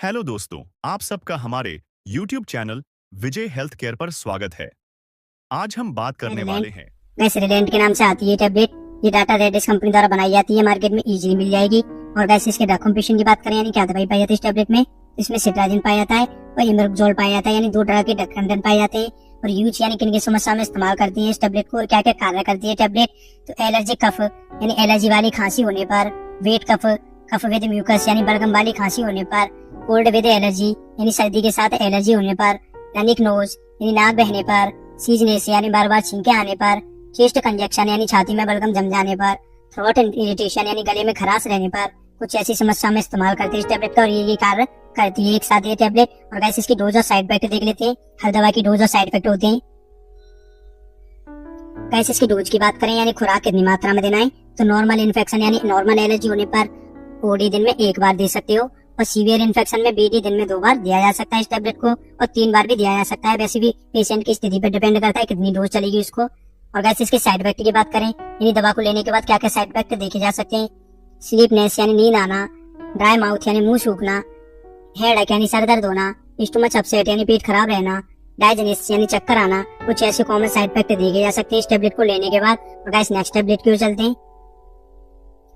Hello दोस्तों, आप सबका हमारे YouTube चैनल विजय हेल्थ केयर पर स्वागत है। आज हम बात करने वाले हैं गैस रिलेंट के नाम से आती है टैबलेट। ये डाटा रेडिस कंपनी द्वारा बनाई जाती है, मार्केट में इजीली मिल जाएगी। और गैस इसके ड्रग कॉम्पोजिशन की बात करें यानी क्या दवाई पाई जाती है इस टैबलेट में, इसमें सिट्राजिन पाया जाता है और इमरगजोल पाया जाता है, यानी 2 तरह के ड्रग कंटेंट पाए जाते हैं। और यूज यानी किन की समस्या में इस्तेमाल करती है इस टैबलेट को और क्या क्या कार्य करती है टैबलेट। तो एलर्जी कफ यानी एलर्जी वाली खांसी होने पर, wet cough cough with mucus यानी बलगम वाली खांसी होने पर, कोल्ड विद एलर्जी यानी सर्दी के साथ एलर्जी होने पर, रनिक नोज यानी नाक बहने पर, सीजनेस यानी बार बार छींके आने पर, चेस्ट कंजक्शन यानी छाती में बलगम जम जाने पर, थ्रोट इरिटेशन यानी गले में खराश रहने पर, कुछ ऐसी समस्या में इस्तेमाल करते हैं इस टैबलेट का और ये कार्य करती है एक साथ ये टैबलेट। और गैस इसकी डोज और साइड इफेक्ट देख लेते हैं। हर दवा की डोज और साइड इफेक्ट होते हैं। गैस इसकी डोज की बात करें यानी खुराक कितनी मात्रा में देना है, तो नॉर्मल इन्फेक्शन यानी नॉर्मल एलर्जी होने पर ओडी दिन में 1 बार दे सकते हो और सीवियर इन्फेक्शन में बीडी दिन में 2 बार दिया जा सकता है इस टैबलेट को और 3 बार भी दिया जा सकता है। वैसे भी पेशेंट की स्थिति पर डिपेंड करता है कितनी डोज चलेगी उसको। और वैसे इसके साइड इफेक्ट की बात करें यानी दवा को लेने के बाद क्या क्या साइड इफेक्ट देखे जा सकते हैं। स्लीपनेस यानी नींद आना, ड्राई माउथ यानी मुंह सूखना, हेडेक यानी सर दर्द होना, स्टमच अपसेट यानी पेट खराब रहना, डाइजेनिस यानी चक्कर आना, कुछ ऐसे कॉमन साइड इफेक्ट देखे जा सकते हैं इस टैबलेट को लेने के बाद। और गाइस नेक्स्ट टैबलेट की ओर चलते हैं।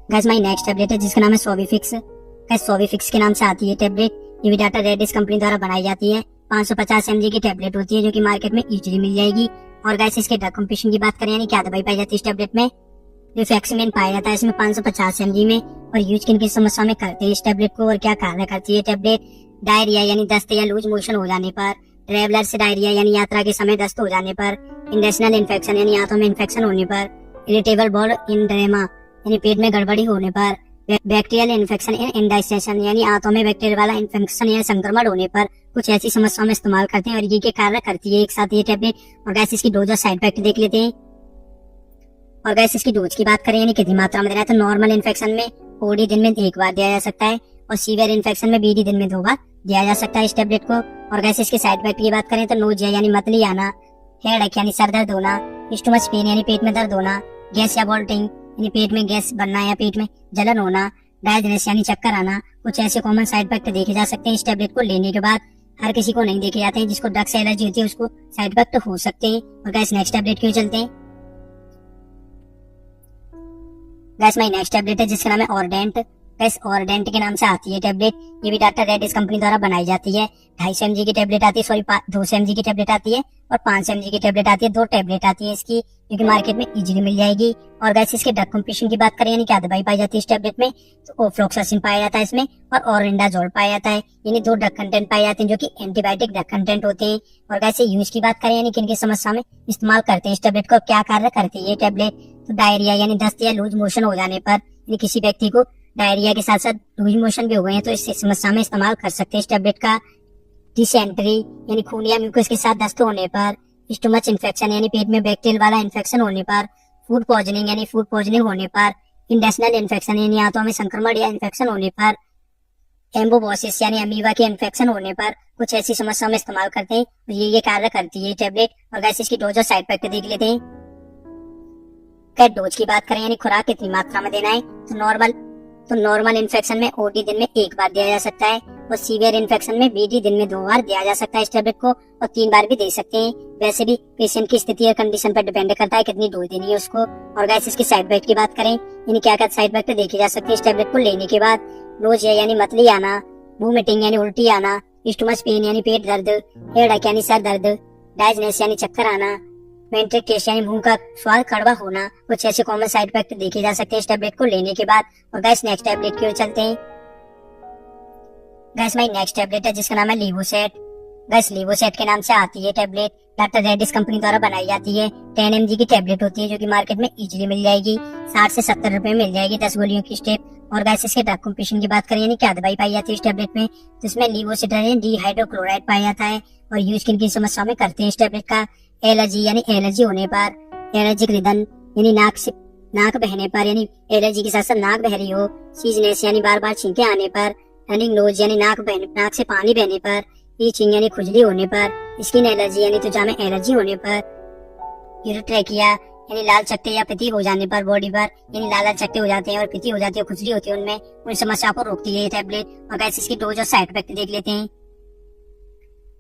गाइस माई नेक्स्ट टैबलेट है जिसका नाम है सोविफिक्स। गाइस सोविफिक्स के नाम से आती है टैबलेट। ये भी डाटा रेडिस कंपनी द्वारा बनाई जाती है। 550 mg की टैबलेट होती है जो कि मार्केट में इजीली मिल जाएगी। और गाइस इसके ड्रग कॉम्पोजिशन की बात करें यानी क्या दवाई पाई जाती है इस टैबलेट में, रिफैक्सिमिन पाया जाता है इसमें 550 mg में। और यूज किन की समस्या में करते हैं इस टैबलेट को और क्या कार्य करती है टैबलेट। डायरिया यानी दस्त या लूज मोशन हो जाने पर, ट्रेवलर से डायरिया यानी यात्रा के समय दस्त हो जाने पर, इंटेस्टिनल इन्फेक्शन यानी आंतों में इन्फेक्शन होने पर, इरिटेबल बॉल इंडेमा यानी पेट में गड़बड़ी होने पर, बैक्टीरियल इन्फेक्शन इन इंडाइजेशन यानी आंतों में बैक्टीरिया वाला इन्फेक्शन या संक्रमण होने पर, कुछ ऐसी समस्याओं में इस्तेमाल करते हैं और ये कार्य करती है एक साथ ये टैबलेट। और गैस इसकी डोज और साइड इफेक्ट देख लेते हैं। और गैस इसकी डोज की बात करें यानी कितनी मात्रा में देना है, तो नॉर्मल इन्फेक्शन में ओडी दिन में 1 बार दिया जा सकता है और सीवियर इन्फेक्शन में बीडी दिन में 2 बार दिया जा सकता है इस टैबलेट को। और गैस इसके साइड इफेक्ट की बात करें तो नोजिया यानी मतली आना, हेडेक यानी सर दर्द होना, स्टमच पेन यानी पेट में दर्द होना, गैस या वोल्टिंग यानी पेट में गैस बनना या पेट में जलन होना, डायजेनेस यानी चक्कर आना, कुछ ऐसे कॉमन साइड इफेक्ट देखे जा सकते हैं इस टैबलेट को लेने के बाद। हर किसी को नहीं देखे जाते हैं, जिसको ड्रग से एलर्जी होती है उसको साइड इफेक्ट हो सकते हैं। और गैस नेक्स्ट टैबलेट क्यों चलते हैं। गैस माई नेक्स्ट टैबलेट है जिसका नाम है ऑर्डेंट। गैस ऑर्डेंट के नाम से आती है टैबलेट। ये भी डाटा रेडिस कंपनी द्वारा बनाई जाती है। 250 mg की टैबलेट आती है, सॉरी 200 mg की टैबलेट आती है और 500 mg की टैबलेट आती है। 2 टैबलेट आती है इसकी जो कि मार्केट में इजीली मिल जाएगी। और गैस इसके ड्रग कॉम्पोजिशन की बात करें यानी क्या दवाई पाई जाती है इस टैबलेट में, तो ओफ्लोक्सासिन पाया जाता है इसमें और ओरेंडाजोल पाया जाता है, यानी 2 ड्रग कंटेंट पाए जाते हैं जो कि एंटीबायोटिक ड्रग कंटेंट होते हैं। और गैस यूज की बात करें यानी किन की समस्या में इस्तेमाल करते हैं इस टैबलेट को, क्या कार्य करती है ये टैबलेट। तो डायरिया यानी दस्त या लूज मोशन हो जाने पर, यानी किसी व्यक्ति को डायरिया के साथ साथ लूज मोशन भी हो गए हैं तो इस समस्या में इस्तेमाल कर सकते हैं इस टैबलेट का। डिसेंट्री यानी खून या म्यूकस के साथ दस्त होने पर, स्टमच इन्फेक्शन यानी पेट में बैक्टीरिया वाला इन्फेक्शन होने पर, फूड पॉइजनिंग यानी फूड पॉइजनिंग होने पर, इंटेस्टिनल इन्फेक्शन यानी आंतों में संक्रमण या इन्फेक्शन होने पर, एम्बोबोसिस यानी अमीबा के इन्फेक्शन होने पर, कुछ ऐसी समस्या में इस्तेमाल करते हैं और ये कार्य करती है टैबलेट। और वैसे इसकी डोज और साइड इफेक्ट देख लेते हैं। क्या डोज की बात करें यानी खुराक कितनी मात्रा में देना है, तो नॉर्मल इन्फेक्शन में ओडी दिन में 1 बार दिया जा सकता है और सीवियर इन्फेक्शन में बीडी दिन में 2 बार दिया जा सकता है इस टैबलेट को और 3 बार भी दे सकते हैं। वैसे भी पेशेंट की स्थिति और कंडीशन पर डिपेंड करता है कितनी डोज देनी है उसको। और गैस इसकी साइड इफेक्ट की बात करें यानी क्या क्या साइड इफेक्ट देखे जा सकते हैं इस टैबलेट को लेने के बाद। नोजिया यानी मतली आना, वोमिटिंग यानी उल्टी आना, स्टमच पेन यानी पेट दर्द, हेडेक यानी सर दर्द, डाइजेनेस यानी चक्कर आना, मेंट्रिक टेस्ट यानी मुंह का स्वाद कड़वा होना, कुछ ऐसे कॉमन साइड इफेक्ट देखे जा सकते हैं इस टैबलेट को लेने के बाद। और गैस नेक्स्ट टैबलेट की ओर चलते हैं। गैस माई नेक्स्ट टैबलेट है जिसका नाम है लीवोसेट। गैस लीवोसेट के नाम से आती है टैबलेट। डाक्टर रेडिस कंपनी द्वारा बनाई जाती है। 10 mg की टैबलेट होती है जो कि मार्केट में इजीली मिल जाएगी। 60 से 70 रुपए में मिल जाएगी 10 गोलियों की स्टेप। और गैस इसके ड्रग कॉम्पोजिशन की बात करें यानी क्या दवाई पाई जाती है इस टैबलेट में, तो इसमें लीवोसिट्राजिन डिहाइड्रोक्लोराइड पाया जाता है और यूज किन की समस्या में करते हैं इस टैबलेट का। एलर्जी यानी एलर्जी होने पर, एलर्जिक रिदन यानी नाक बहने पर, यानी एलर्जी के साथ साथ नाक बह रही हो, सीजनेस यानी बार बार छींके आने पर, रनिंग नोज यानी नाक से पानी बहने पर, ईचिंग यानी खुजली होने पर, स्किन एलर्जी यानी त्वचा में एलर्जी होने पर, यूरोट्रैकिया यानी लाल चकत्ते या पित्ती हो जाने पर बॉडी पर, यानी लाल लाल चकत्ते हो जाते हैं और पित्ती हो जाती है, खुजली होती है उनमें, उन समस्या को रोकती है ये टैबलेट। और गाइस इसकी डोज और साइड इफेक्ट देख लेते हैं।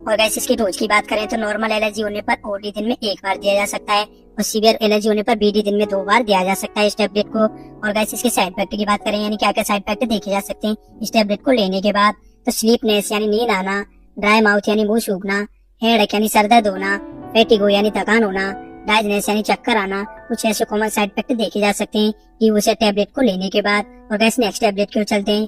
और गाइस इसकी डोज की बात करें तो नॉर्मल एलर्जी होने पर ओडी दिन में एक बार दिया जा सकता है और सीवियर एलर्जी होने पर बीडी दिन में 2 बार दिया जा सकता है इस टैबलेट को। और गाइस इसके साइड इफेक्ट की बात करें, यानी क्या क्या साइड इफेक्ट देखे जा सकते हैं इस टैबलेट को लेने के बाद, तो स्लीपनेस यानी नींद आना, ड्राई माउथ यानी मुंह सूखना, हेडेक यानी सर दर्द होना, फैटिगो यानी थकान होना, डाइजनेस यानी चक्कर आना, कुछ ऐसे कॉमन साइड इफेक्ट देखे जा सकते हैं कि उसे टैबलेट को लेने के बाद। और गाइस नेक्स्ट टैबलेट की ओर चलते हैं।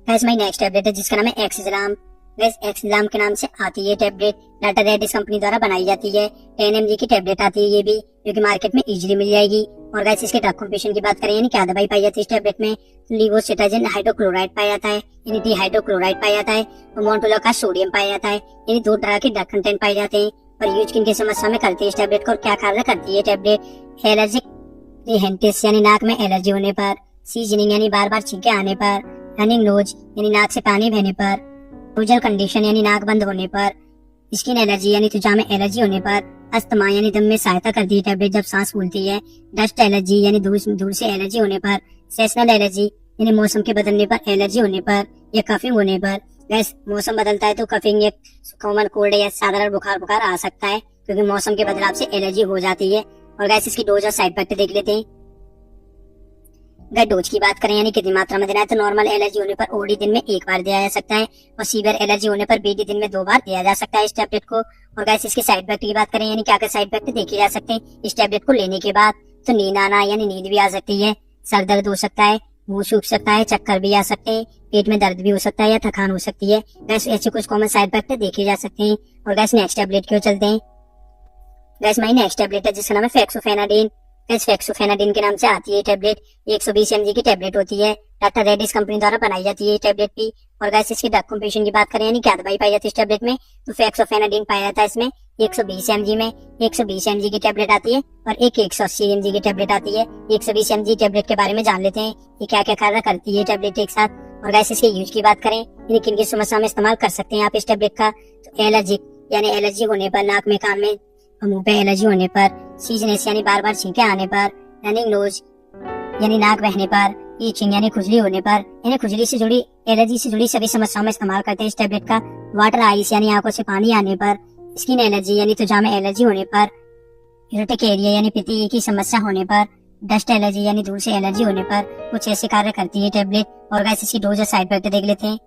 गाइस माई नेक्स्ट टैबलेट है जिसका नाम है एक्सिजलाम। गाइस एक्सिजलाम के नाम से आती है टैबलेट, डाटा रेडिस कंपनी द्वारा बनाई जाती है। 10 mg की टैबलेट आती है ये भी, जो कि मार्केट में इजीली मिल जाएगी। और गाइस इसके ड्रग कॉम्पोजिशन की बात करें, यानी क्या दवाई पाई जाती है इस टैबलेट में, लीवोसिटाजिन हाइड्रोक्लोराइड पाया जाता है, यानी डिहाइड्रोक्लोराइड पाया जाता है, और मोन्टोला का सोडियम पाया जाता है, यानी 2 तरह के ड्रग कंटेंट पाए जाते हैं। और यूज किन की समस्या में करती है इस टैबलेट को और क्या कार्य करती है टैबलेट। एलर्जिक रिहेंटिस यानी नाक में एलर्जी होने पर, सीजनिंग यानी बार बार छींके आने पर, रनिंग नोज यानी नाक से पानी बहने पर, नोजल कंडीशन यानी नाक बंद होने पर, स्किन एलर्जी यानी त्वचा में एलर्जी होने पर, अस्थमा यानी दम में सहायता करती है टैबलेट जब सांस फूलती है, डस्ट एलर्जी यानी धूल से एलर्जी होने पर, सेसनल एलर्जी यानी मौसम के बदलने पर एलर्जी होने पर या कफिंग होने पर। गैस मौसम बदलता है तो कफिंग या कॉमन कोल्ड या साधारण बुखार आ सकता है, क्योंकि मौसम के बदलाव से एलर्जी हो जाती है। और गैस इसकी डोज और साइड इफेक्ट देख लेते हैं। गैस डोज की बात करें, यानी कितनी मात्रा में देना है, तो नॉर्मल एलर्जी होने पर ओडी दिन में 1 बार दिया जा सकता है और सीवियर एलर्जी होने पर बीडी दिन में 2 बार दिया जा सकता है इस टैबलेट को। और गैस इसके साइड इफेक्ट की बात करें, यानी क्या क्या साइड इफेक्ट देखे जा सकते हैं इस टैबलेट को लेने के बाद, तो नींद आना यानी नींद भी आ सकती है, सर दर्द हो सकता है, मुंह सूख सकता है, चक्कर भी आ सकते हैं, पेट में दर्द भी हो सकता है या थकान हो सकती है। गैस ऐसे कुछ कॉमन साइड इफेक्ट देखे जा सकते हैं। और गैस नेक्स्ट टैबलेट की ओर चलते हैं। गैस माई नेक्स्ट टैबलेट है जिसका नाम है फेक्सोफेनाडिन। गैस फेक्सोफेनाडिन के नाम से आती है टैबलेट, 120 mg की टैबलेट होती है, डाक्टर रेडिस कंपनी द्वारा बनाई जाती है टैबलेट भी। और गैस इसकी ड्रग कॉम्पोजिशन की बात करें, यानी क्या दवाई पाई जाती है इस टैबलेट में, तो फेक्सोफेनाडिन पाया जाता है इसमें 120 mg में। 120 mg की टैबलेट आती है और एक 180 mg की टैबलेट आती है। 120 mg टैबलेट के बारे में जान लेते हैं, ये क्या क्या कार्य करती है टैबलेट एक साथ। और गैस इसके यूज की बात करें, यानी किन की समस्या में इस्तेमाल कर सकते हैं आप इस टैबलेट का, तो एलर्जिक यानी एलर्जी होने पर, नाक में कान में और मुंह पे एलर्जी होने पर, सीजनेस यानी बार बार छींके आने पर, रनिंग नोज यानी नाक बहने पर, ईचिंग यानी खुजली होने पर, यानी खुजली से जुड़ी एलर्जी से जुड़ी सभी समस्याओं में इस्तेमाल करते हैं इस टैबलेट का। वाटर आइस यानी आंखों से पानी आने पर, स्किन एलर्जी यानी त्वचा में एलर्जी होने पर, यूरिटिकेरिया यानी पित्ती की समस्या होने पर, डस्ट एलर्जी यानी धूल से एलर्जी होने पर कुछ ऐसे कार्य करती है टैबलेट। और गैस इसकी डोज और साइड इफेक्ट देख लेते हैं।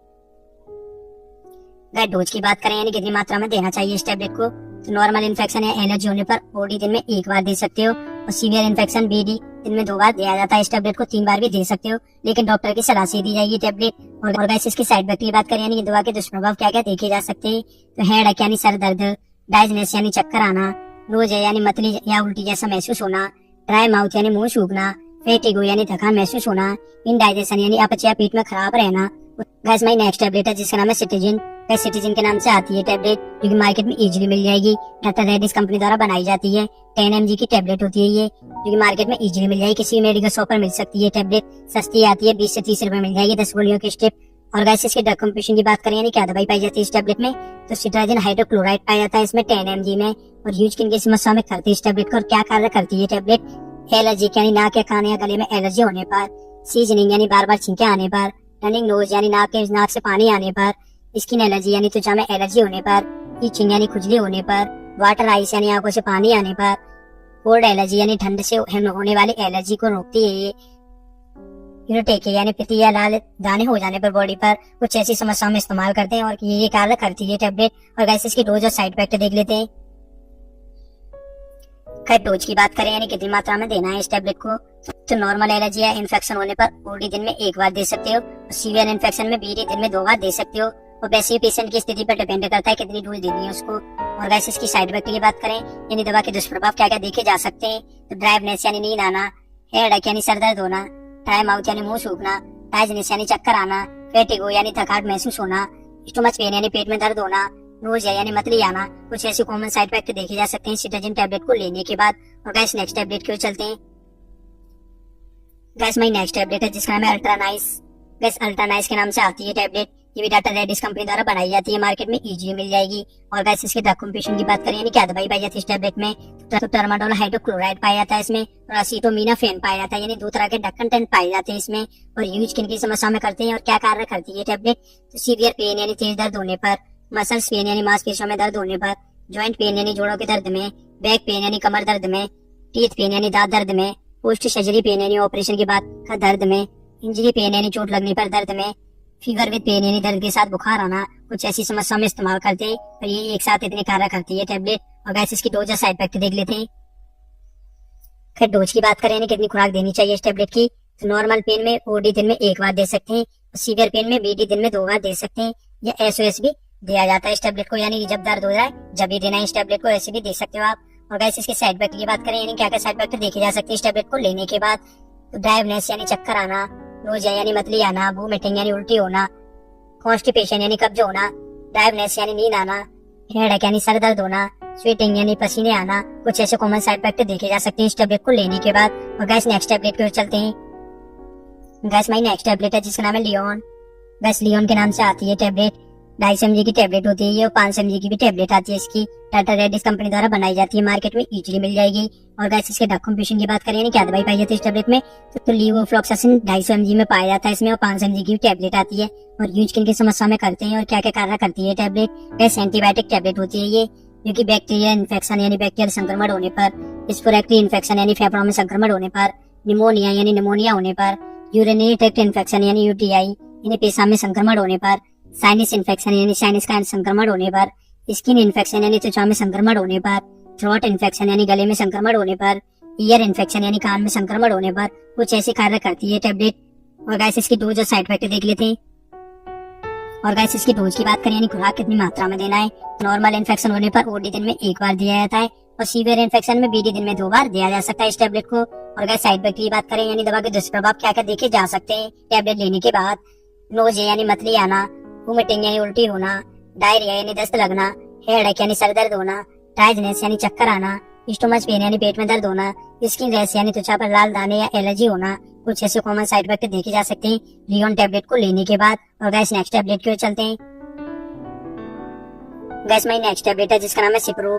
गैस डोज की बात करें, यानी कितनी मात्रा में देना चाहिए इस टैबलेट को, तो नॉर्मल इन्फेक्शन या एलर्जी होने पर ओडी दिन में 1 बार दे सकते हो और सीवियर इन्फेक्शन बीडी दिन में 2 बार दिया जाता है। इस टैबलेट को 3 बार भी दे सकते हो, लेकिन डॉक्टर की सलाह से दी जाएगी टैबलेट। और गैस इसकी साइड इफेक्ट की बात करें, यानी दवा के दुष्प्रभाव क्या क्या देखे जा सकते हैं, तो हेडेक यानी सर दर्द, डाइजनेस यानी चक्कर आना, नोज यानी मतली या उल्टी जैसा महसूस होना, ड्राई माउथ यानी मुंह सूखना, फेटिगो यानी थकान महसूस होना, इनडाइजेशन यानी अपच या पेट में खराब रहना। गैस माई नेक्स्ट टैबलेट है जिसका नाम है सिटिजिन। गैस सिटिजिन के नाम से आती है टैबलेट, जो कि मार्केट में इजीली मिल जाएगी, डॉक्टर रेडिस कंपनी द्वारा बनाई जाती है। 10 mg की टैबलेट होती है ये, जो कि मार्केट में इजीली मिल जाएगी, किसी मेडिकल शॉप पर मिल सकती है टैबलेट, सस्ती आती है, 20 से 30 रुपए मिल जाएगी 10 गोलियों की स्ट्रिप। और गैस इसके ड्रग कॉम्पोजिशन की बात करें, यानी क्या दवाई पाई जाती है इस टैबलेट में, तो सिट्राजिन हाइड्रोक्लोराइड पाया जाता है इसमें 10 mg में। और यूज किन की समस्या में करती है इस टैबलेट को और क्या कार्य करती है टैबलेट, एलर्जिक यानी नाक या कान या गले में एलर्जी होने पर, सीजनिंग यानी बार बार छींके आने पर, रनिंग नोज यानी नाक से पानी आने पर, स्किन एलर्जी यानी त्वचा में एलर्जी होने पर, ईचिंग यानी खुजली होने पर, वाटर आइस यानी आंखों से पानी आने पर, कोल्ड एलर्जी यानी ठंड से होने वाली एलर्जी को रोकती है ये, यूरिटिकेरिया यानी पित्ती या लाल दाने हो जाने पर बॉडी पर, कुछ ऐसी समस्याओं में इस्तेमाल करते हैं और ये कार्य करती है टैबलेट। और गैस इसकी डोज और साइड इफेक्ट देख लेते हैं। खैर डोज की बात करें, यानी कितनी मात्रा में देना है इस टैबलेट को, तो नॉर्मल एलर्जी या इन्फेक्शन होने पर ओडी दिन में 1 बार दे सकते हो और सीवियर इन्फेक्शन में बीडी दिन में 2 बार दे सकते हो। और वैसे ही पेशेंट की स्थिति पर डिपेंड करता है कितनी डोज देनी है उसको। और वैसे इसकी साइड इफेक्ट की बात करें, यानी दवा के दुष्प्रभाव क्या क्या देखे जा सकते हैं, तो ड्राइवनेस यानी नींद आना, हेडेक यानी सर दर्द होना, ड्राई माउथ यानी मुंह सूखना, डाइजनेस यानी चक्कर आना, फेटिगो यानी थकान महसूस होना, स्टोमच पेन यानी पेट में दर्द होना, नोजिया यानी मतली आना, कुछ ऐसे कॉमन साइड इफेक्ट देखे जा सकते हैं सिट्राजिन टैबलेट को लेने के बाद। और गैस नेक्स्ट टैबलेट की ओर चलते हैं। गैस माई नेक्स्ट टैबलेट है जिसका नाम है अल्ट्रानाइस। गैस अल्ट्रानाइस के नाम से आती है टैबलेट, ये भी डाटा रेडिस कंपनी द्वारा बनाई जाती है, मार्केट में इजीली मिल जाएगी। और गाइस इसके ड्रग कंपोजिशन की बात करें यानी क्या दवाई पाई जाती है इस टैबलेट में, तो टर्माडोल हाइड्रोक्लोराइड पाया जाता है इसमें, और असीटोमिनाफेन पाया जाता है, यानी 2 तरह के ड्रग कंटेंट पाए जाते हैं इसमें। और यूज किन की समस्या में करते हैं और क्या कार्य करती है ये टैबलेट, तो सीवियर पेन यानी तेज दर्द होने पर, मसल्स पेन यानी मांसपेशियों में दर्द होने पर, ज्वाइंट पेन यानी जोड़ों के दर्द में, बैक पेन यानी कमर दर्द में, टीथ पेन यानी दांत दर्द में, पोस्ट सर्जरी पेन यानी ऑपरेशन के बाद का दर्द में, इंजरी पेन यानी चोट लगने पर दर्द में, फीवर विद पेन यानी दर्द के साथ बुखार आना, कुछ ऐसी समस्याओं में इस्तेमाल करते हैं। और ये एक साथ इतने कार्य करती है टैबलेट। और गाइस इसकी डोज और साइड इफेक्ट देख लेते हैं। फिर डोज की बात करें यानी कितनी खुराक देनी चाहिए इस टैबलेट की, तो नॉर्मल पेन में ओडी दिन में 1 बार दे सकते हैं, सीवियर पेन में बीडी दिन में 2 बार दे सकते हैं, या एसओएस भी दिया जाता है इस टैबलेट को, यानी जब दर्द हो रहा है जब भी देना है इस टैबलेट को, ऐसे भी दे सकते हो आप। और गाइस इसके साइड इफेक्ट की बात करें यानी क्या क्या साइड इफेक्ट देखे जा सकते हैं इस टैबलेट को लेने के बाद, तो ड्राइवनेस यानी चक्कर आना, नोजिया यानी मतली आना, वोमिटिंग यानी उल्टी होना, कॉन्स्टिपेशन यानी कब्ज होना, ड्राइवनेस यानी नींद आना, हेडेक यानी सर दर्द होना, स्वेटिंग यानी पसीने आना, कुछ ऐसे कॉमन साइड इफेक्ट देखे जा सकते हैं इस टैबलेट को लेने के बाद। और गाइस नेक्स्ट टैबलेट की ओर चलते हैं। गाइस हमारी नेक्स्ट टैबलेट है जिसका नाम है लियोन। गाइस लियोन के नाम से आती है टैबलेट, 250 mg की टैबलेट होती है ये, और 500 mg की भी टैबलेट आती है इसकी, टाटा रेडिस कंपनी द्वारा बनाई जाती है, मार्केट में इजीली मिल जाएगी। और गाइस इसके ड्रग कंपोजिशन की बात करें यानी क्या दवाई पाई जाती है इस टैबलेट में, तो लीवोफ्लॉक्सासिन 250 mg में पाया जाता है इसमें, और 500 mg की भी टैबलेट आती है। और यूज किन की समस्या में करते हैं और क्या क्या कार्य करती है टैबलेट, गाइस एंटीबायोटिक टैबलेट होती है ये, जो कि बैक्टीरिया इन्फेक्शन यानी बैक्टीरियल संक्रमण होने पर, रिस्पिरेटरी इन्फेक्शन यानी फेफड़ों में संक्रमण होने पर, निमोनिया यानी निमोनिया होने पर, यूरिनरी ट्रैक्ट इन्फेक्शन यानी यूटीआई यानी पेशाब में संक्रमण होने पर, साइनस इन्फेक्शन यानी साइनस का संक्रमण होने पर, स्किन इन्फेक्शन यानी त्वचा में संक्रमण होने पर, थ्रोट इन्फेक्शन यानी गले में संक्रमण होने पर, ईयर इन्फेक्शन यानी कान में संक्रमण होने पर, कुछ ऐसे कार्य करती है टैबलेट। और गाइस इसकी डोज और साइड इफेक्ट देख लेते हैं। और गाइस इसकी डोज की बात करें यानी खुराक कितनी मात्रा में देना है, नॉर्मल इन्फेक्शन होने पर ओडी दिन में 1 बार दिया जाता है, और सीवियर इन्फेक्शन में बीडी दिन में 2 बार दिया जा सकता है इस टैबलेट को। और गाइस साइड इफेक्ट की बात करें यानी दवा के दुष्प्रभाव क्या क्या देखे जा सकते हैं टैबलेट लेने के बाद, नोजिया यानी मतली आना, वोमिटिंग यानी उल्टी होना, डायरिया यानी दस्त लगना, हेडेक यानी सर दर्द होना, टाइजनेस यानी चक्कर आना, स्टोमच पेन यानी पेट में दर्द होना, स्किन रैश यानी त्वचा पर लाल दाने या एलर्जी होना, कुछ ऐसे कॉमन साइड इफेक्ट देखे जा सकते हैं लियोन टैबलेट को लेने के बाद। और गाइस नेक्स्ट टैबलेट की ओर चलते हैं। गाइस हमारी नेक्स्ट टैबलेट है जिसका नाम है सिप्रो।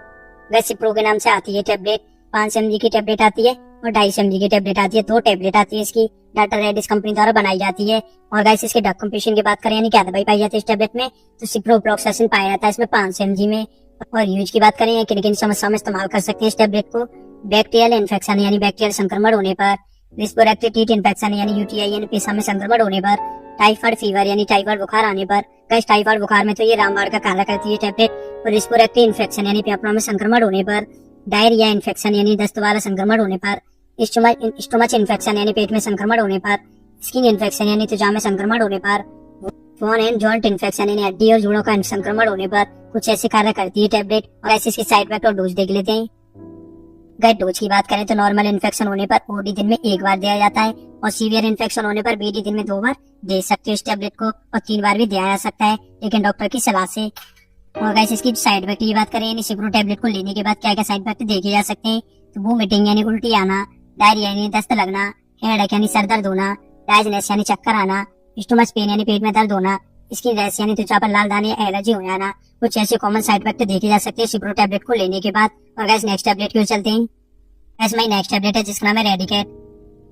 गाइस सिप्रो के नाम से आती है टैबलेट, 500 mg की टैबलेट आती है और 250 mg की टैबलेट आती है, 2 टैबलेट आती है इसकी, डाटा रेडिस कंपनी द्वारा बनाई जाती है। और गाइस इसके ड्रग कंपोजिशन की बात करें यानी क्या दवाई पाई जाती है इस टैबलेट में, तो सिप्रोफ्लॉक्सासिन पाया जाता है इसमें 500 mg में। और यूज की बात करें किन किन समस्याओं में इस्तेमाल कर सकते हैं इस टैबलेट को, बैक्टीरियल इन्फेक्शन यानी बैक्टीरियल संक्रमण होने पर, रिस्पिरेटरी ट्रैक्ट इन्फेक्शन यानी यूटीआई यानी पेशाब में संक्रमण होने पर, टाइफाइड फीवर यानी टाइफाइड बुखार आने पर। गाइस टाइफाइड बुखार में तो ये रामबाण का कार्य करती है टैबलेट। और रिस्पिरेटरी इन्फेक्शन यानी फेफड़ों में संक्रमण होने पर, डायरिया इन्फेक्शन यानी दस्त वाला संक्रमण होने पर, स्टोमच इन्फेक्शन यानी पेट में संक्रमण होने पर, स्किन इन्फेक्शन यानी त्वचा में संक्रमण होने पर, बोन एंड जॉइंट इन्फेक्शन यानी हड्डी और जोड़ों का संक्रमण होने पर, कुछ ऐसे कार्य करती है टैबलेट। और ऐसे इसकी साइड इफेक्ट और डोज देख लेते हैं। गाइस डोज की बात करें तो नॉर्मल इन्फेक्शन होने पर ओडी दिन में 1 बार दिया जाता है, और सीवियर इन्फेक्शन होने पर बीडी दिन में 2 बार दे सकते हो इस टैबलेट को, और 3 बार भी दिया जा सकता है लेकिन डॉक्टर की सलाह से। और गाइस इसकी साइड इफेक्ट की बात करें यानी सिप्रो टैबलेट को लेने के बाद क्या क्या साइड इफेक्ट देखे जा सकते हैं, तो वोमिटिंग यानी उल्टी आना, डायरिया यानी दस्त लगना, हेडेक यानी सर दर्द होना, टाइजनेस यानी चक्कर आना, स्टोमच पेन यानी पेट में दर्द होना, स्किन रैश यानी त्वचा पर लाल दाने या एलर्जी हो जाना, कुछ ऐसे कॉमन साइड इफेक्ट देखे जा सकते हैं सिप्रो टैबलेट को लेने के बाद। और गाइस नेक्स्ट टैबलेट की ओर चलते हैं। गाइस हमारी नेक्स्ट टैबलेट है जिसका नाम है रेडिकेट।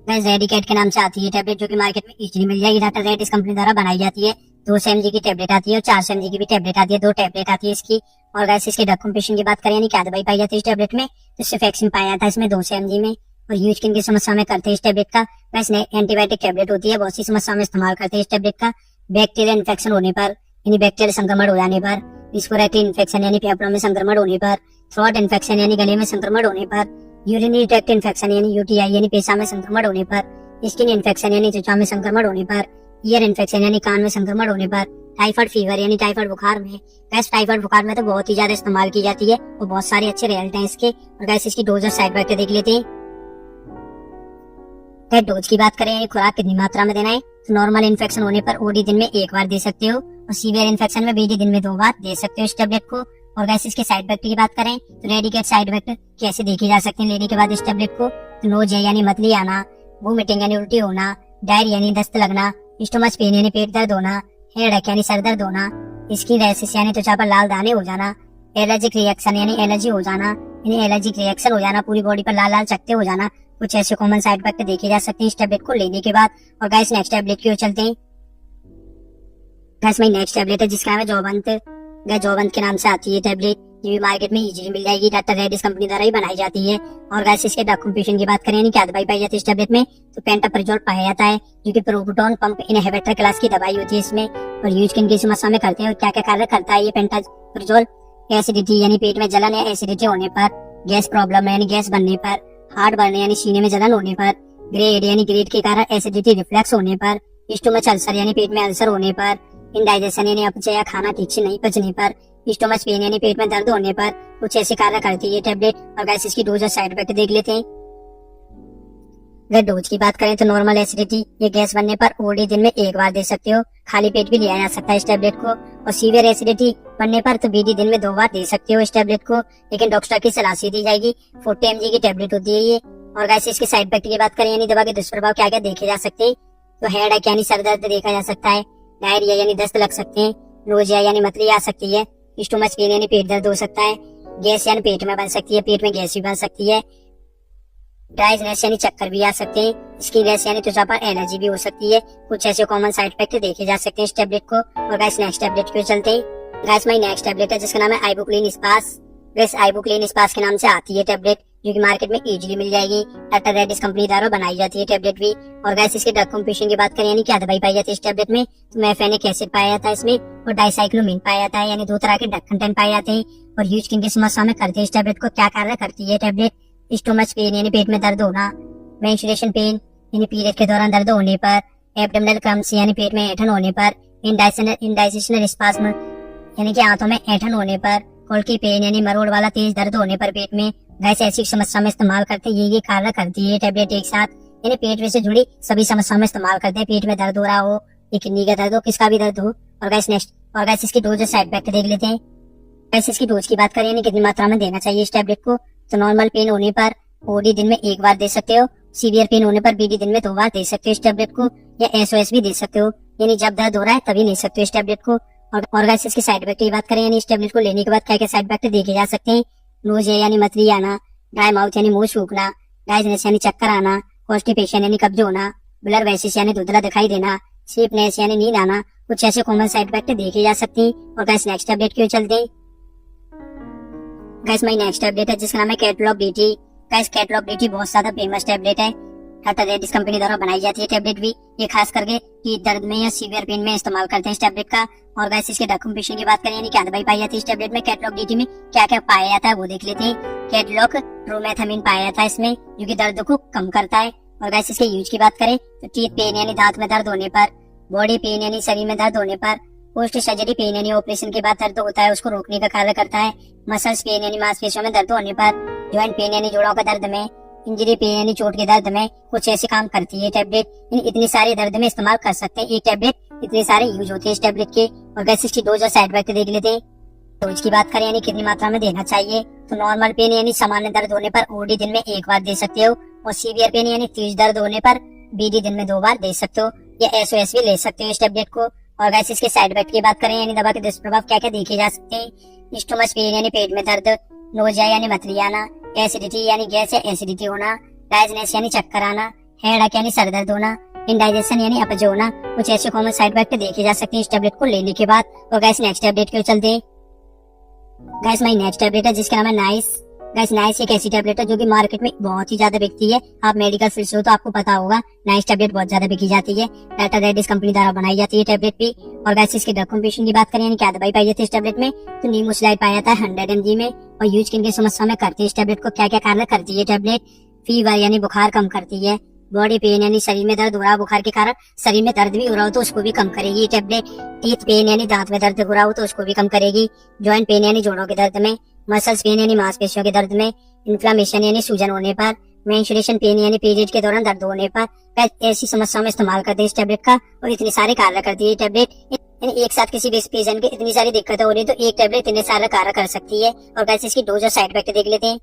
गाइस रेडिकेट के नाम से आती है टैबलेट, जो कि मार्केट में इजीली मिल जाएगी, डाटा रेडिस कंपनी द्वारा बनाई जाती है, 200 mg की टैबलेट आती है और 400 mg की भी टैबलेट आती है, 2 टैबलेट आती है इसकी। और गाइस इसके ड्रग कंपोजिशन की बात करें यानी क्या दवाई पाई जाती है इस टैबलेट में, तो सिफेक्सिन पाया जाता है इसमें 200 mg में। और यूज किन की समस्या में करते हैं इस टैबलेट का, गाइस एंटीबायोटिक टैबलेट होती है, बहुत सी समस्या में इस्तेमाल करते हैं इस टैबलेट का, बैक्टीरियल इन्फेक्शन होने पर यानी बैक्टीरियल संक्रमण हो जाने पर, रिस्पिरेटरी इन्फेक्शन यानी फेफड़ों में संक्रमण होने पर, थ्रोट इन्फेक्शन यानी गले में संक्रमण होने पर, यूरिनरी ट्रैक्ट इन्फेक्शन यानी यूटीआई यानी पेशाब में संक्रमण होने पर, स्किन इन्फेक्शन यानी त्वचा में संक्रमण होने पर, ईयर इन्फेक्शन यानी कान में संक्रमण होने पर, टाइफाइड फीवर यानी टाइफाइड बुखार में। गैस टाइफाइड बुखार में तो बहुत ही ज्यादा इस्तेमाल की जाती है और बहुत सारे अच्छे रिजल्ट हैं इसके। और गैस इसकी डोज और साइड इफेक्ट देख लेते हैं। गैस डोज की बात करें, खुराक कितनी मात्रा में देना है, तो नॉर्मल इन्फेक्शन होने पर ओडी दिन में 1 बार दे सकते हो, और सीवियर इन्फेक्शन में बीडी दिन में 2 बार दे सकते हो इस टैबलेट को। और गैस इसके साइड इफेक्ट की बात करें तो रेडिकेट साइड इफेक्ट कैसे देखे जा सकते हैं लेने के बाद इस टैबलेट को, तो नोज यानी मतली आना, वोमिटिंग यानी उल्टी होना, डायरिया यानी दस्त लगना, स्टोमच पेन यानी पेट दर्द होना, हेडेक यानी सर दर्द होना, स्किन रैशेस यानी त्वचा पर लाल दाने हो जाना, एलर्जिक रिएक्शन यानी एलर्जी हो जाना, यानी एलर्जिक रिएक्शन हो जाना, पूरी बॉडी पर लाल लाल चकत्ते हो जाना, कुछ ऐसे कॉमन साइड इफेक्ट देखे जा सकते हैं इस टेबलेट को लेने के बाद। और गाइस नेक्स्ट टेबलेट की ओर चलते हैं। गाइस मेरी नेक्स्ट टेबलेट है जिसका नाम है जौवंत। गाइस जौवंत के नाम से आती है टेबलेट, ये भी मार्केट में इजीली मिल जाएगी, डॉक्टर रेडिस कंपनी द्वारा ही बनाई जाती है। और गाइस इसके डॉक्यूमेंटेशन की बात करें यानी क्या दवाई पाई जाती है इस टेबलेट में, तो पेंटाप्रिजोल पाया जाता है जो कि प्रोटोन पंप इनहिबिटर क्लास की दवाई होती है इसमें, और यूज किन की समस्या में करते हैं और क्या क्या कार्य करता है ये पेंटाप्रिजोल। एसिडिटी यानी पेट में जलन या एसिडिटी होने पर, गैस प्रॉब्लम यानी गैस बनने पर, हार्ट बढ़ने यानी सीने में जलन होने पर, ग्रेड यानी ग्रेड के कारण एसिडिटी रिफ्लेक्स होने पर, स्टोमच अल्सर यानी पेट में अल्सर होने पर, इंडाइजेशन यानी अपच या खाना ठीक से नहीं पचने पर, स्टोमच पेन यानी पेट में दर्द होने पर, कुछ ऐसे कार्य करती है ये टेबलेट। और गाइस इसकी डोज और साइड इफेक्ट देख लेते हैं। अगर डोज की बात करें तो नॉर्मल एसिडिटी ये गैस बनने पर ओडी दिन में एक बार दे सकते हो, खाली पेट भी लिया जा सकता है इस टेबलेट को। और सीवियर एसिडिटी बनने पर तो बीडी दिन में 2 बार दे सकते हो इस टेबलेट को, लेकिन डॉक्टर की सलाह से दी जाएगी। 40 mg की टेबलेट होती है ये। और गाइस इसके साइड इफेक्ट की बात करें यानी दवा के दुष्प्रभाव क्या क्या देखे जा सकते हैं, तो हेडेक यानी सर दर्द देखा जा सकता है, डायरिया यानी दस्त लग सकते हैं, नोजिया यानी मतली आ सकती है, स्टोमच पेन यानी पेट दर्द हो सकता है, गैस यानी पेट में बन सकती है, पेट में गैस भी बन सकती है, ड्राइनेस यानी चक्कर भी आ सकते हैं, स्किन रैश यानी त्वचा पर एलर्जी भी हो सकती है। कुछ ऐसे कॉमन साइड इफेक्ट देखे जा सकते हैं इस टेबलेट को। और गाइस नेक्स्ट टेबलेट की ओर चलते हैं। गाइस मेरी नेक्स्ट टेबलेट है जिसका नाम है आइबुक्लिन स्पास। गाइस आइबुक्लिन स्पास के नाम से आती है टेबलेट जो कि मार्केट में इजीली मिल जाएगी, डॉक्टर रेडिस कंपनी द्वारा बनाई जाती है टेबलेट भी। और गाइस इसके ड्रग कॉम्पोजिशन की बात करें यानी क्या दवाई पाई जाती है इस टेबलेट में, तो मेफेनिक एसिड पाया जाता है इसमें, और डाइसाइक्लोमिन पाया जाता है, यानी 2 तरह के ड्रग कंटेंट पाए जाते हैं। और ह्यूज किन की समस्या में करते हैं इस टेबलेट को, क्या कार्य करती है टेबलेट, स्टोमच पेन यानी पेट में दर्द होना, मेंस्ट्रुएशन पेन यानी पीरियड के दौरान दर्द होने पर, एब्डोमिनल क्रम्स यानी पेट में ऐंठन होने पर, इंडाइजेशनल स्पाज्म यानी कि आंतों में ऐंठन होने पर, कोल्की पेन यानी मरोड़ वाला तेज दर्द होने पर पेट में। गैस ऐसी समस्या में इस्तेमाल करते हैं ये कार्य करती है टेबलेट एक साथ, यानी पेट में से जुड़ी सभी समस्याओं में इस्तेमाल करते हैं। पेट में दर्द हो रहा हो, ये किडनी का दर्द हो, किसका भी दर्द हो। और गैस नेक्स्ट और गैस इसकी डोज साइड इफेक्ट देख लेते हैं। गैस इसकी डोज की बात करें यानी कितनी मात्रा में देना चाहिए इस टेबलेट को, तो नॉर्मल पेन होने पर ओडी दिन में 1 बार दे सकते हो, सीवियर पेन होने पर बीडी दिन में 2 बार दे सकते हो इस टेबलेट को, या एसओएस भी दे सकते हो, यानी जब दर्द हो रहा है तभी ले सकते हो इस टेबलेट को। और गाइस इसके साइड इफेक्ट की बात करें यानी इस टेबलेट को लेने के बाद क्या क्या साइड इफेक्ट देखे जा सकते हैं, नोजिया यानी मतली आना, ड्राई माउथ यानी मुंह सूखना, डाइजेशन यानी चक्कर आना, कॉन्स्टिपेशन यानी कब्ज होना, ब्लर वेसिस यानी धुंधला दिखाई देना, स्लीपनेस यानी नींद आना, कुछ ऐसे कॉमन साइड इफेक्ट देखे जा सकते हैं। और गाइस नेक्स्ट टेबलेट की ओर चलते हैं। गाइस मेरी नेक्स्ट टेबलेट है जिसका नाम है Catalog DT. Guys Catalog DT बहुत ज्यादा फेमस टेबलेट है, डॉक्टर रेडिस कंपनी द्वारा बनाई जाती है टेबलेट भी, ये खास करके पीठ दर्द में या सीवियर पेन में इस्तेमाल करते हैं इस टेबलेट का। और गाइस इसके डॉक्यूमेंटेशन की बात करें यानी क्या दवाई पाई जाती है इस टेबलेट में, कैटलॉग डीटी में क्या क्या पाया जाता है वो देख लेते हैं। कैटलॉग प्रोमेथामिन पाया जाता है इसमें जो कि दर्द को कम करता है। और गाइस इसके यूज की बात करें तो टीथ पेन यानी दांत में दर्द होने पर, बॉडी पेन यानी शरीर में दर्द होने पर, पोस्ट सर्जरी पेन यानी ऑपरेशन के बाद दर्द होता है उसको रोकने का कार्य करता है, मसल्स पेन यानी मांसपेशियों में दर्द होने पर, जॉइंट पेन यानी जोड़ों का दर्द में, इंजरी पेन यानी चोट के दर्द में, कुछ ऐसे काम करती है टेबलेट। इतनी सारे दर्द में इस्तेमाल कर सकते हैं ये टेबलेट, इतने सारे यूज होते हैं इस टेबलेट के। और गाइस इसकी डोज और साइड इफेक्ट देख लेते हैं। डोज की बात करें यानी कितनी मात्रा में देना चाहिए, तो नॉर्मल पेन यानी सामान्य दर्द होने पर ओडी दिन में 1 बार दे सकते हो, और सीवियर पेन यानी तेज दर्द होने पर बीडी दिन में 2 बार दे सकते हो, या एसओएस भी ले सकते हो इस टेबलेट को। और गाइस इसके साइड इफेक्ट की बात करें यानी दवा के दुष्प्रभाव क्या क्या देखे जा सकते हैं, स्टोमच पेन यानी पेट में दर्द, नोजिया यानी मतली आना, एसिडिटी यानी गैस या एसिडिटी होना, डाइजेशन यानी चक्कर आना, हेडेक यानी सर दर्द होना, इंडाइजेशन यानी अपच होना, कुछ ऐसे कॉमन साइड इफेक्ट देखे जा सकते हैं इस टेबलेट को लेने के बाद। और गाइस नेक्स्ट टेबलेट की ओर चलते हैं। गाइस मेरी नेक्स्ट टेबलेट है जिसका नाम है नाइस। गाइस नाइस एक ऐसी टेबलेट है जो कि मार्केट में बहुत ही ज्यादा बिकती है, आप मेडिकल फील्ड से हो तो आपको पता होगा नाइस टेबलेट बहुत ज्यादा बिकी जाती है, डॉक्टर रेडिस कंपनी द्वारा बनाई जाती है टेबलेट भी। और गाइस इसके डॉक्यूमेंटेशन की बात करें यानी क्या दवाई पाई जाती है इस टेबलेट में, तो नीमोसिलाइड पाया जाता है 100 mg में। और यूज किन की समस्या में करती है इस टेबलेट को, क्या क्या कार्य करती है टेबलेट, फीवर यानी बुखार कम करती है, बॉडी पेन यानी शरीर में दर्द हो रहा हो, बुखार के कारण शरीर में दर्द भी हो रहा हो तो उसको भी कम करेगी ये टेबलेट, टीथ पेन यानी दांत में दर्द हो रहा हो तो उसको भी कम करेगी, जॉइंट पेन यानी जोड़ों के दर्द में, मसल्स पेन यानी मांसपेशियों के दर्द में, इन्फ्लामेशन यानी सूजन होने पर, मेंस्ट्रुएशन पेन यानी पीरियड के दौरान दर्द होने पर, ऐसी समस्याओं में इस्तेमाल करते हैं इस टेबलेट का। और इतनी सारे कार्य करती है टेबलेट, यानी एक साथ किसी भी पेशेंट के इतनी सारी दिक्कतें हो रही तो एक टेबलेट इतने सारे कार्य कर सकती है। और कैसे इसकी डोज और साइड इफेक्ट देख लेते हैं।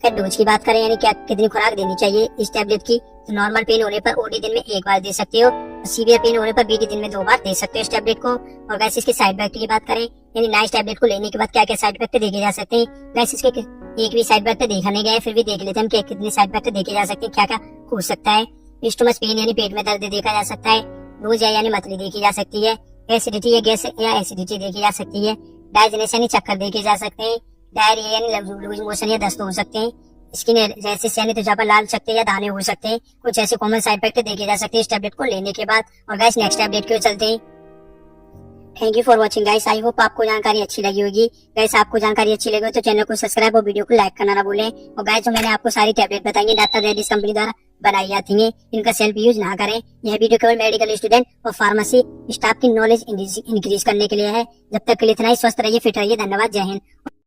फिर डोज की बात करें यानी क्या कितनी खुराक देनी चाहिए इस टेबलेट की, तो नॉर्मल पेन होने पर ओडी दिन में 1 बार दे सकते हो, सीवियर पेन होने पर बीडी दिन में 2 बार दे सकते हो इस टैबलेट को। और गैस इसके साइड इफेक्ट की बात करें, यानी ना इस टैबलेट को लेने के बाद क्या क्या साइड इफेक्ट देखे जा सकते हैं। गैस इसके एक भी साइड इफेक्ट देखा नहीं गया, फिर भी देख लेते हैं कि कितने साइड इफेक्ट देखे जा सकते हैं, क्या क्या हो सकता है। स्टोमच पेन यानी पेट में दर्द देखा जा सकता है, नोजिया यानी मतली देखी जा सकती है, एसिडिटी या गैस या एसिडिटी देखी जा सकती है, डाइजेशन यानी चक्कर देखे जा सकते हैं, डायरिया यानी लूज मोशन या दस्त हो सकते हैं, स्किन रैशेस यानी त्वचा पर लाल चकत्ते या दाने हो सकते हैं। कुछ ऐसे कॉमन साइड इफेक्ट देखे जा सकते हैं इस टैबलेट को लेने के बाद। और गाइस नेक्स्ट टैबलेट की ओर चलते हैं। Thank you for watching guys, I hope आपको जानकारी अच्छी लगी होगी। गाइस आपको जानकारी अच्छी लगी हो तो चैनल को सब्सक्राइब और वीडियो को लाइक करना ना भूलें। और गाइस जो मैंने आपको सारी टैबलेट बताई डॉक्टर रेड्डीज कंपनी द्वारा बनाई जाती है, इनका सेल्फ यूज ना करें। यह वीडियो केवल मेडिकल स्टूडेंट और फार्मेसी स्टाफ की नॉलेज इंक्रीज करने के लिए है। जब तक के लिए इतना ही, स्वस्थ रहिए, फिट रहिए। धन्यवाद, जय हिंद।